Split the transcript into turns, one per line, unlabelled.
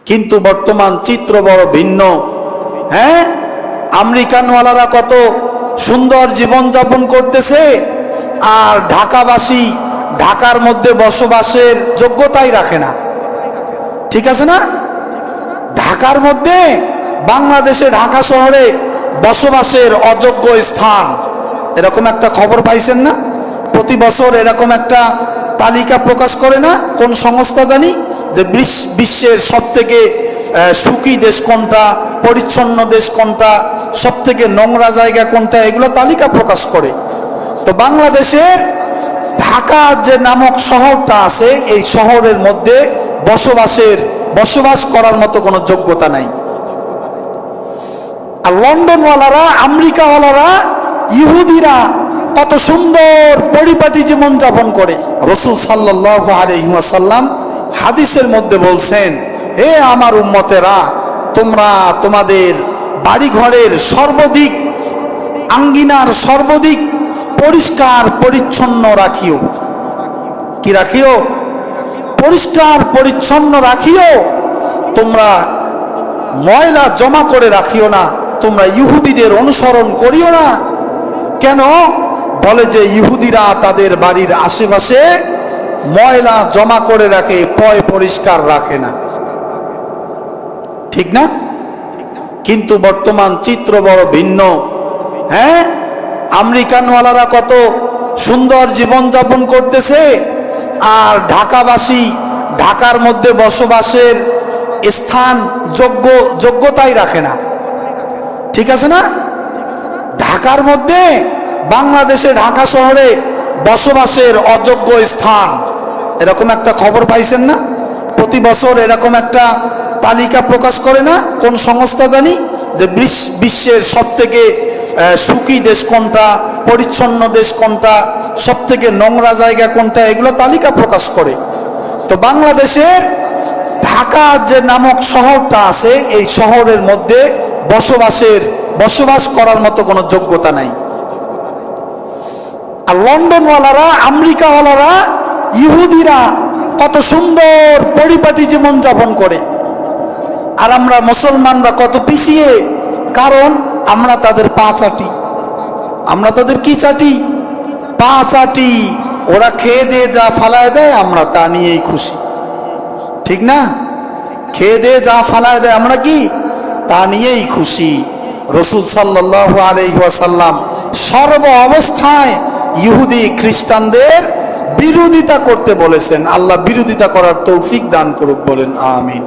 কিন্তু বর্তমান চিত্র বড় ভিন্ন। হ্যাঁ, আমেরিকানওয়ালারা কত সুন্দর জীবন যাপন করতেছে, আর ঢাকাবাসী ঢাকার মধ্যে বসবাসের যোগ্যতাই রাখে না। ঠিক আছে না? ঢাকার মধ্যে, বাংলাদেশে ঢাকা শহরে বসবাসের অযোগ্য স্থান, এরকম একটা খবর পাইছেন না? প্রতি বছর এরকম একটা তালিকা প্রকাশ করে না কোন সংস্থা জানি, যে বিশ্বের সবথেকে সুখী দেশ কোনটা, পরিচ্ছন্ন দেশ কোনটা, সবথেকে নোংরা জায়গা কোনটা, এগুলো তালিকা প্রকাশ করে। তো বাংলাদেশের ঢাকা যে নামক শহরটা আছে, এই শহরের মধ্যে বসবাস করার মতো কোনো যোগ্যতা নাই। আর লন্ডনওয়ালারা, আমেরিকাওয়ালারা, ইহুদিরা কত সুন্দর পরিপাটি জীবন যাপন করে। রাসূল সাল্লাল্লাহু আলাইহি ওয়াসাল্লাম হাদিসের মধ্যে বলছেন, হে আমার উম্মতেরা, তোমরা তোমাদের বাড়িঘরের সর্বদিক, আঙ্গিনার সর্বদিক পরিষ্কার পরিচ্ছন্ন রাখিও। কি রাখিও? পরিষ্কার পরিচ্ছন্ন রাখিও। তোমরা ময়লা জমা করে রাখিও না, তোমরা ইহুদিদের অনুসরণ করিও না। কেন? বলে যে ইহুদিরা তাদের বাড়ির আশেপাশে ময়লা জমা করে রাখে, পয় পরিষ্কার রাখে না। ঠিক না? কিন্তু বর্তমান চিত্র বড় ভিন্ন। হ্যাঁ, আমেরিকানওয়ালারা কত সুন্দর জীবন যাপন করতেছে, আর ঢাকাবাসী ঢাকার মধ্যে বসবাসের স্থান যোগ্যতাই রাখে না। ঠিক আছে না? ঢাকার মধ্যে, বাংলাদেশে ঢাকা শহরে বসবাসের অযোগ্য স্থান, এরকম একটা খবর পাইছেন না? প্রতি বছর এরকম একটা তালিকা প্রকাশ করে না কোন সংস্থা জানি, যে বিশ্বের সবথেকে সুখী দেশ কোনটা, পরিচ্ছন্ন দেশ কোনটা, সবথেকে নোংরা জায়গা কোনটা, এগুলো তালিকা প্রকাশ করে। তো বাংলাদেশের ঢাকা যে নামক শহরটা আছে, এই শহরের মধ্যে বসবাস করার মতো কোনো যোগ্যতা নাই। আর লন্ডনওয়ালারা, আমেরিকাওয়ালারা, ইহুদিরা কত সুন্দর পরিপাটি জীবন যাপন করে, আর আমরা মুসলমানরা কত পিছিয়ে। কারণ আমরা তাদের পা চাটি। আমরা তাদের কি চাটি? পা চাটি। ওরা খেয়ে দিয়ে যা ফালায় দেয়, আমরা তা নিয়েই খুশি। ঠিক না? খেয়ে দিয়ে যা ফালায় দেয়, আমরা কি তা নিয়েই খুশি। রাসূল সাল্লাল্লাহু আলাইহি ওয়াসাল্লাম সর্ব অবস্থায় ইহুদি খ্রিস্টানদের বিরোধিতা করতে বলেছেন। আল্লাহ বিরোধিতা করার তৌফিক দান করুক, বলেন আমিন।